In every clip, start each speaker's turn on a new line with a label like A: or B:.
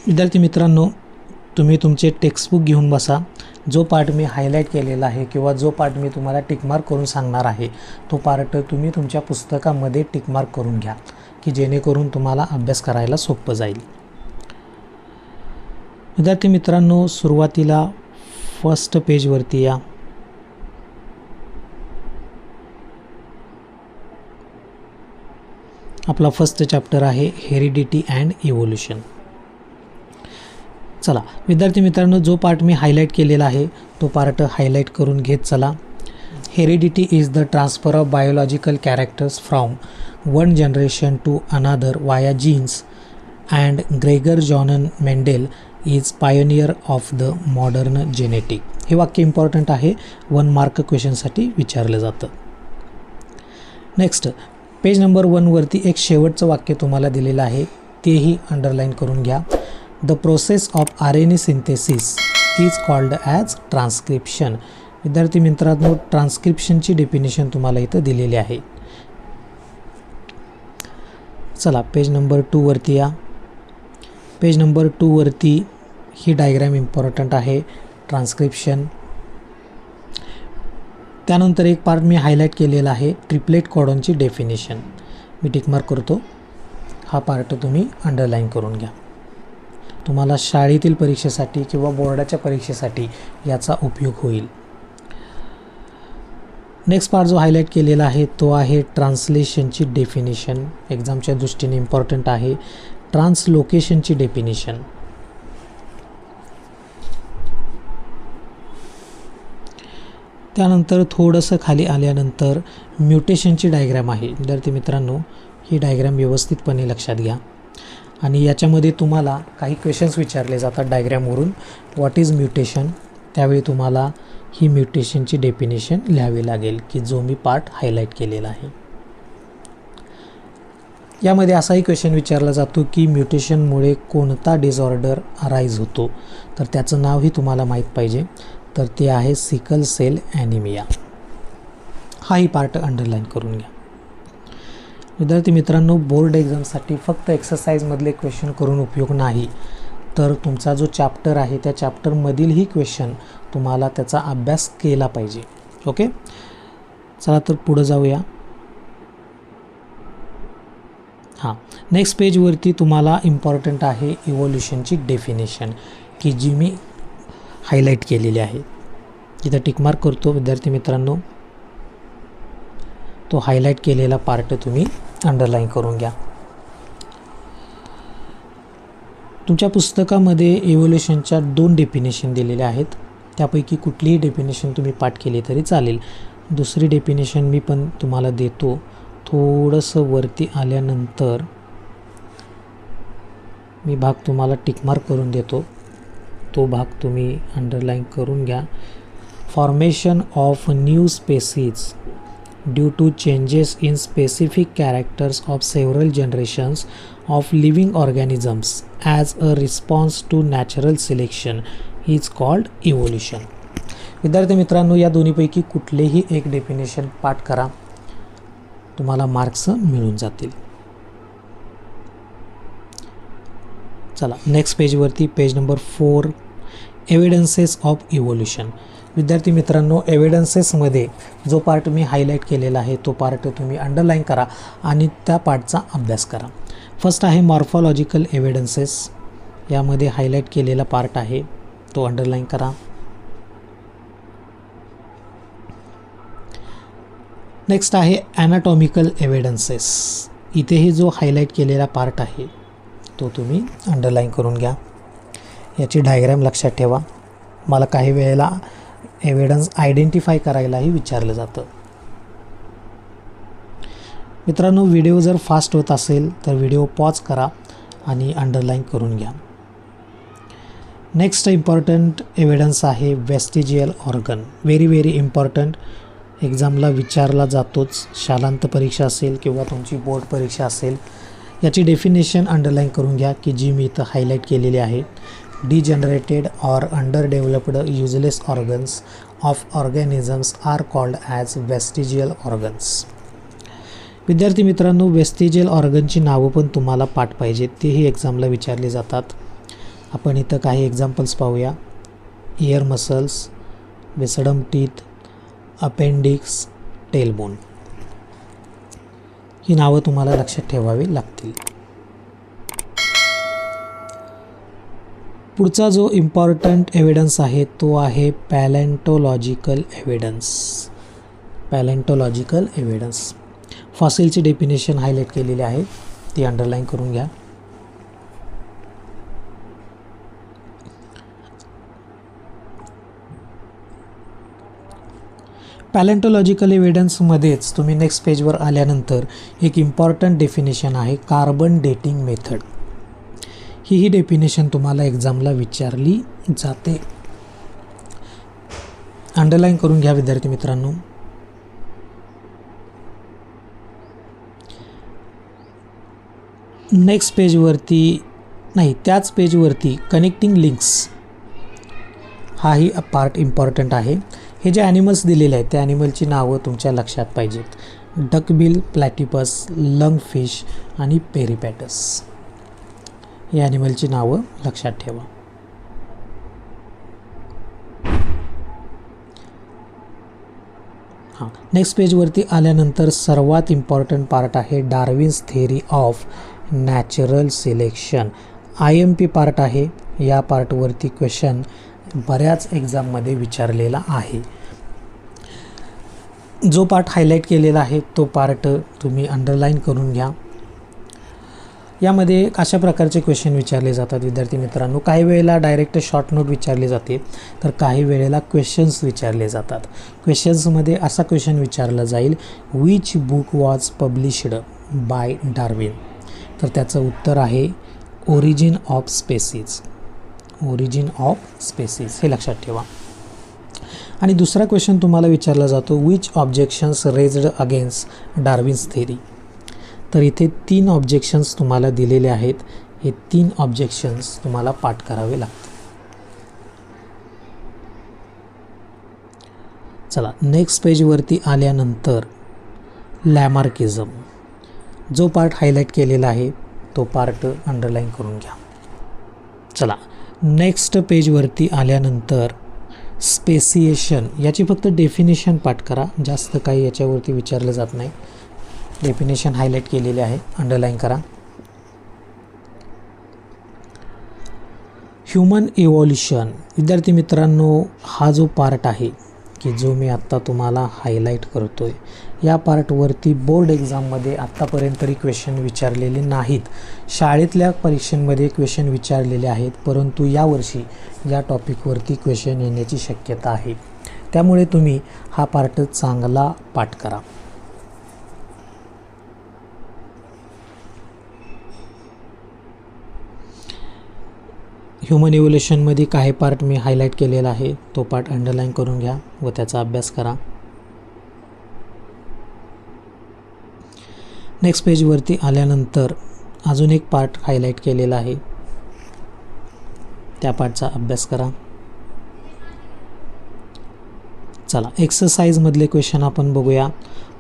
A: विद्यार्थी मित्रांनो, तुम्ही तुमचे टेक्स्टबुक घेऊन बसा. जो पार्ट मी हायलाईट केलेला आहे किंवा जो पार्ट मी तुम्हाला टिकमार्क करून सांगणार आहे तो पार्ट तुम्ही तुमच्या पुस्तकामध्ये टिकमार्क करून घ्या की जेणेकरून तुम्हाला अभ्यास करायला सोपं जाईल. विद्यार्थी मित्रांनो, सुरुवातीला फर्स्ट पेजवरती या. आपला फर्स्ट चॅप्टर आहे हेरिडिटी अँड इव्होल्यूशन. चला विद्यार्थी मित्रांनो, जो पार्ट मी हायलाईट केलेला आहे तो पार्ट हायलाईट करून घेत चला. Heredity is the transfer of biological characters from one generation to another via genes and Gregor John Mendel is pioneer of the modern genetic. हे वाक्य इम्पॉर्टंट आहे, 1 मार्क क्वेश्चनसाठी विचारलं जातं. नेक्स्ट पेज नंबर 1 वरती एक शेवटचं वाक्य तुम्हाला दिलेलं आहे, तेही अंडरलाईन करून घ्या. The process of RNA synthesis is called as transcription. विद्यार्थी मित्रांनो, ट्रान्स्क्रिप्शनची डेफिनेशन तुम्हाला इथं दिलेली आहे. चला पेज नंबर 2 वरती या. पेज नंबर 2 वरती ही डायग्राम इम्पॉर्टंट आहे, ट्रान्स्क्रिप्शन. त्यानंतर एक पार्ट मी हायलाईट केलेला आहे, ट्रिपलेट कोडॉनची डेफिनेशन. मी टिकमार्क करतो, हा पार्ट तुम्ही अंडरलाईन करून घ्या. तुम्हाला शाळेतील परीक्षेसाठी किंवा बोर्डाच्या परीक्षेसाठी याचा उपयोग होईल. नेक्स्ट पार्ट जो हायलाईट केलेला आहे तो आहे ट्रान्सलेशनची डेफिनेशन. एक्झामच्या दृष्टीने इम्पॉर्टंट आहे. ट्रान्सलोकेशनची डेफिनेशन. त्यानंतर थोडंसं खाली आल्यानंतर म्युटेशनची डायग्राम आहे. विद्यार्थी मित्रांनो, ही डायग्राम व्यवस्थितपणे लक्षात घ्या आणि याच्यामध्ये तुम्हाला काही क्वेश्चन्स विचारले जातात डायग्रामवरून. What is mutation? त्यावेळी तुम्हाला ही म्युटेशनची डेफिनेशन लिहावी लागेल की जो मी पार्ट हायलाईट केलेला आहे. यामध्ये असाही क्वेश्चन विचारला जातो की म्युटेशनमुळे कोणता डिसऑर्डर अराईज होतो, तर त्याचं नावही तुम्हाला माहीत पाहिजे. तर ते आहे सिकल सेल ॲनिमिया. हाही पार्ट अंडरलाईन करून घ्या. विद्यार्थी मित्रांनो, बोर्ड एक्झामसाठी फक्त एक्सरसाइजमधले क्वेश्चन करून उपयोग नाही, तर तुमचा जो चॅप्टर आहे त्या चॅप्टरमधीलही क्वेश्चन तुम्हाला त्याचा अभ्यास केला पाहिजे. ओके, चला तर पुढं जाऊया. नेक्स्ट पेजवरती तुम्हाला इम्पॉर्टंट आहे इव्होल्यूशनची डेफिनेशन की जी मी हायलाईट केलेली आहे. इथं टिकमार्क करतो विद्यार्थी मित्रांनो. तो हायलाईट केलेला पार्ट तुम्ही अंडरलाईन करून घ्या. तुमच्या पुस्तकामध्ये इव्होल्यूशनच्या 2 डेफिनेशन दिलेल्या आहेत. त्यापैकी कुठलीही डेफिनेशन तुम्ही पाठ केली तरी चालेल. दुसरी डेफिनेशन मी पण तुम्हाला देतो. थोडंसं वरती आल्यानंतर मी भाग तुम्हाला टिकमार्क करून देतो, तो भाग तुम्ही अंडरलाईन करून घ्या. Formation of new species due to changes in specific characters of several generations of living organisms as a response to natural selection is called evolution. विद्यार्थी मित्रांनो, या दोन्हीपैकी कुठलेही एक डेफिनेशन पाठ करा, तुम्हाला मार्क्स मिळून जातील. चला नेक्स्ट पेजवरती page number 4, evidences of evolution. विद्यार्थी मित्रांनो, एव्हिडन्सेसमध्ये जो पार्ट मी हायलाईट केलेला आहे तो पार्ट तुम्ही अंडरलाईन करा आणि त्या पार्टचा अभ्यास करा. फर्स्ट आहे मॉर्फॉलॉजिकल एव्हिडन्सेस. यामध्ये हायलाईट केलेला पार्ट आहे तो अंडरलाईन करा. नेक्स्ट आहे ॲनाटॉमिकल एव्हिडन्सेस. इथेही जो हायलाईट केलेला पार्ट आहे तो तुम्ही अंडरलाईन करून घ्या. याची डायग्राम लक्षात ठेवा. मला काही वेळेला एव्हिडन्स आयडेंटिफाय करायलाही विचारलं जातं. मित्रांनो, व्हिडिओ जर फास्ट होत असेल तर व्हिडिओ पॉज करा आणि अंडरलाईन करून घ्या. नेक्स्ट इम्पॉर्टंट एव्हिडन्स आहे वेस्टिजियल ऑर्गन. व्हेरी इम्पॉर्टंट, एक्झामला विचारला जातोच. शालांत परीक्षा असेल किंवा तुमची बोर्ड परीक्षा असेल, याची डेफिनेशन अंडरलाईन करून घ्या की जी मी इथं हायलाईट केलेली आहे. Degenerated or underdeveloped useless organs of organisms are called as vestigial organs. विद्यार्थी मित्रांनो, वेस्टिजियल ऑर्गनची नावं पण तुम्हाला पाठ पाहिजेत, तेही एक्झामला विचारली जातात. आपण इथं काही एक्झाम्पल्स पाहूया. Ear muscles, wisdom teeth, appendix, tailbone. ही नावं तुम्हाला लक्षात ठेवावी लागतील. पुढचा जो इम्पॉर्टंट एव्हिडन्स आहे तो आहे पॅलेंटोलॉजिकल एव्हिडन्स. पॅलेंटोलॉजिकल एव्हिडन्स. फॉसिलची डेफिनेशन हायलाईट केलेली आहे, ती अंडरलाईन करून घ्या. पॅलेंटोलॉजिकल एव्हिडन्समध्येच तुम्ही नेक्स्ट पेजवर आल्यानंतर एक इम्पॉर्टंट डेफिनेशन आहे कार्बन डेटिंग मेथड. ही डेफिनेशन तुम्हाला एक्झामला विचारली जाते. अंडरलाईन करून घ्या विद्यार्थी मित्रांनो. नेक्स्ट पेजवरती नाही, त्याच पेजवरती कनेक्टिंग लिंक्स हाही पार्ट इम्पॉर्टंट आहे. हे जे ॲनिमल्स दिलेले आहेत त्या ॲनिमलची नावं तुमच्या लक्षात पाहिजेत. डकबिल, प्लॅटिपस, लंगफिश आणि पेरिपॅटस. या ॲनिमलची नावं लक्षात ठेवा. हां, नेक्स्ट पेजवरती आल्यानंतर सर्वात इम्पॉर्टंट पार्ट आहे Darwin's theory of natural selection. IMP part आहे. या पार्टवरती क्वेश्चन बऱ्याच एक्झाममध्ये विचारलेला आहे. जो पार्ट हायलाईट केलेला आहे तो पार्ट तुम्ही अंडरलाईन करून घ्या. यामध्ये अशा प्रकारचे क्वेश्चन विचारले जातात विद्यार्थी मित्रांनो. काही वेळेला डायरेक्ट शॉर्ट नोट विचारले जाते, तर काही वेळेला क्वेश्चन्स विचारले जातात. क्वेश्चन्समध्ये असा क्वेश्चन विचारला जाईल, which book was published by Darwin. तर त्याचं उत्तर आहे origin of species. Origin of species हे लक्षात ठेवा. आणि दुसरा क्वेश्चन तुम्हाला विचारला जातो, which objections raised against Darwin's theory. तर इथे 3 ऑब्जेक्शन्स तुम्हाला दिलेले आहेत. हे 3 ऑब्जेक्शन्स तुम्हाला पाठ करावे लागतील. चला, नेक्स्ट पेजवरती आल्यानंतर लॅमार्किझम जो पार्ट हायलाईट केलेला आहे तो पार्ट अंडरलाईन करून घ्या. चला, नेक्स्ट पेजवरती आल्यानंतर स्पेसिएशन याची फक्त डेफिनेशन पाठ करा. जास्त काही याच्यावरती विचारलं जात नाही. डेफिनेशन हायलाईट केलेले आहे, अंडरलाईन करा. Human evolution. विद्यार्थी मित्रांनो, हा जो पार्ट आहे की जो मी आत्ता तुम्हाला हायलाईट करतोय, या पार्टवरती बोर्ड एक्झाममध्ये आत्तापर्यंत तरी क्वेश्चन विचारलेले नाहीत. शाळेतल्या परीक्षांमध्ये क्वेश्चन विचारलेले आहेत, परंतु यावर्षी या टॉपिकवरती क्वेश्चन येण्याची शक्यता आहे. त्यामुळे तुम्ही हा पार्ट चांगला पाठ करा. ह्युमन इव्होल्युशनमध्ये काही पार्ट मी हायलाईट केलेला आहे, तो पार्ट अंडरलाईन करून घ्या व त्याचा अभ्यास करा. नेक्स्ट पेजवरती आल्यानंतर अजून एक पार्ट हायलाईट केलेला आहे, त्या पार्टचा अभ्यास करा. चला, एक्सरसाइजमधले क्वेश्चन आपण बघूया.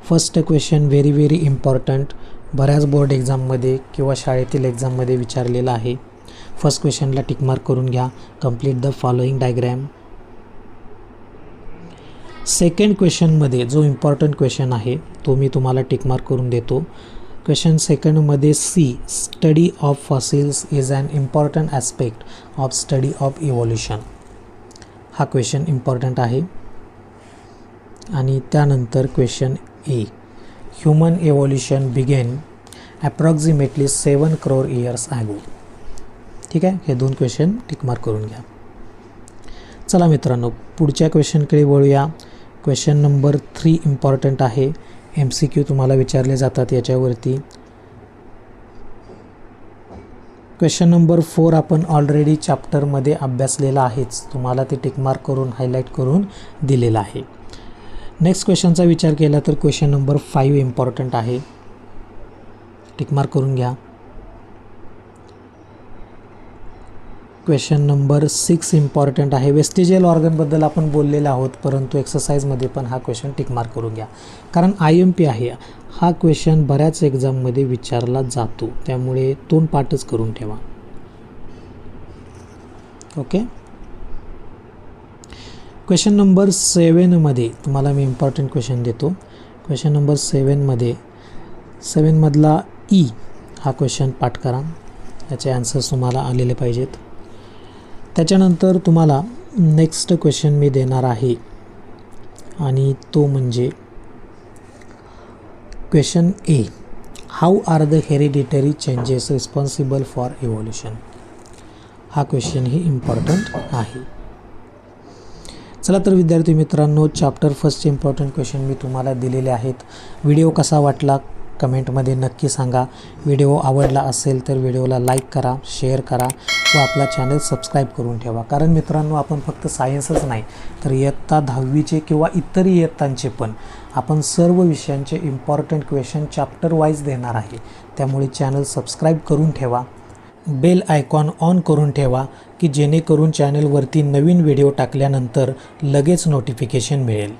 A: First question very very important, बऱ्याच बोर्ड एक्झाममध्ये किंवा शाळेतील एक्झाममध्ये विचारलेला आहे. फर्स्ट क्वेश्चनला टिक मार्क करून घ्या. Complete the following diagram. Second क्वेश्चनमध्ये जो इम्पॉर्टंट क्वेश्चन आहे तो मी तुम्हाला टिक मार्क करून देतो. क्वेश्चन सेकंडमध्ये C, study of fossils is an important aspect of study of evolution. हा क्वेश्चन इम्पॉर्टंट आहे. आणि त्यानंतर question A, human evolution began approximately 7 crore years ago. ठीक आहे, हे 2 क्वेश्चन टिक मार्क करून घ्या. चला मित्रांनो, पुढच्या क्वेश्चनकडे वळूया. क्वेश्चन नंबर 3 इम्पॉर्टंट आहे. MCQ तुम्हाला विचारले जातात याच्यावरती. क्वेश्चन नंबर 4 आपण ऑलरेडी चॅप्टरमध्ये अभ्यासलेला आहेच, तुम्हाला ते टिक मार्क करून हायलाईट करून दिलेला आहे. नेक्स्ट क्वेश्चनचा विचार केला तर क्वेश्चन नंबर 5 इम्पॉर्टंट आहे, टिक मार्क करून घ्या. क्वेश्चन नंबर 6 इम्पॉर्टंट आहे. वेस्टिजियल ऑर्गनबद्दल आपण बोललेलो आहोत, परंतु एक्सरसाइजमध्ये पण हा क्वेश्चन टिक मार्क करून घ्या, कारण IMP आहे. हा क्वेश्चन बऱ्याच एक्झाममध्ये विचारला जातो, त्यामुळे 2 पार्टच करून ठेवा. ओके. क्वेश्चन नंबर 7मध्ये तुम्हाला मी इम्पॉर्टंट क्वेश्चन देतो. क्वेश्चन नंबर 7मधला ई हा क्वेश्चन पाठ करा. याचे आन्सर्स तुम्हाला आलेले पाहिजेत. त्याच्यानंतर तुम्हाला नेक्स्ट क्वेश्चन मी देणार आहे आणि तो म्हणजे question A. How are the hereditary changes responsible for evolution. हा क्वेश्चन ही इम्पॉर्टंट आहे. चला तर विद्यार्थी मित्रांनो, चॅप्टर फर्स्टचे इम्पॉर्टंट क्वेश्चन मी तुम्हाला दिलेले आहेत. व्हिडिओ कसा वाटला कमेंटमध्ये नक्की सांगा. व्हिडिओ आवडला असेल तर व्हिडिओला लाईक करा, शेअर करा व आपला चॅनल सबस्क्राईब करून ठेवा. कारण मित्रांनो, आपण फक्त सायन्सच नाही तर इयत्ता 10वीचे किंवा इतर इयत्तांचे पण आपण सर्व विषयांचे इम्पॉर्टंट क्वेश्चन चॅप्टर वाईज देणार आहे. त्यामुळे चॅनल सबस्क्राईब करून ठेवा, बेल आयकॉन ऑन करून ठेवा की जेणेकरून चॅनलवरती नवीन व्हिडिओ टाकल्यानंतर लगेच नोटिफिकेशन मिळेल.